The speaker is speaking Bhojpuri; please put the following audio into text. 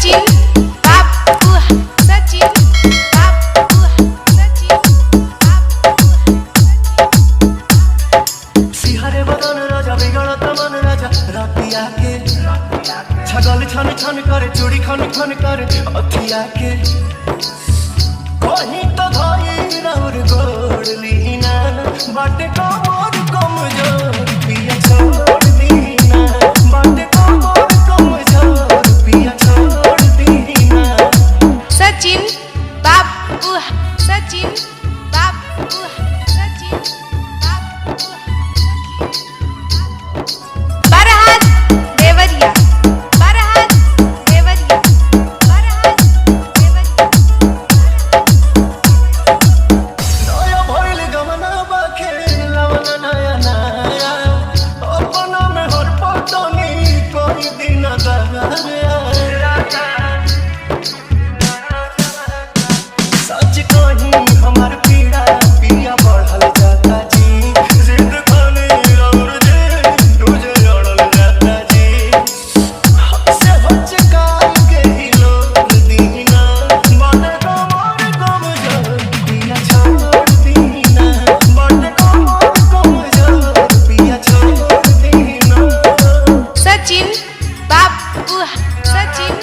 सचिन बाबू, सचिन बाबू, सचिन बाबू। सिहरे बदन राजा बिगड़त मन राजा रातिया के छगल छन छन करे चूड़ी खन खन करे अखिया के कहीं तो धाई राउर गोड़ लीना बाटे कमर कमजोर पिया छोड़ दीना बाटे कमर कमजोर पिया छोड़ दीना। सचिन बाबू, सचिन बाबू, सचिन बाबू। बरहात देवरिया, बरहात देवरिया, बरहात देवरिया। नया भइल गमना बाखे लवना नया नया अपना में हर पटनी कोई दिन दया सच कहीं हमार पीड़ा पिया बढ़ल जाता जी जिद खाने और जे तुझे अड़ल जाता जी हमसे हचकाल के ही लोग दीना बाटे कमर कमजोर पिया छोड़ दीना बाटे कमर कमजोर पिया छोड़ दीना। सचिन बाबू, सचिन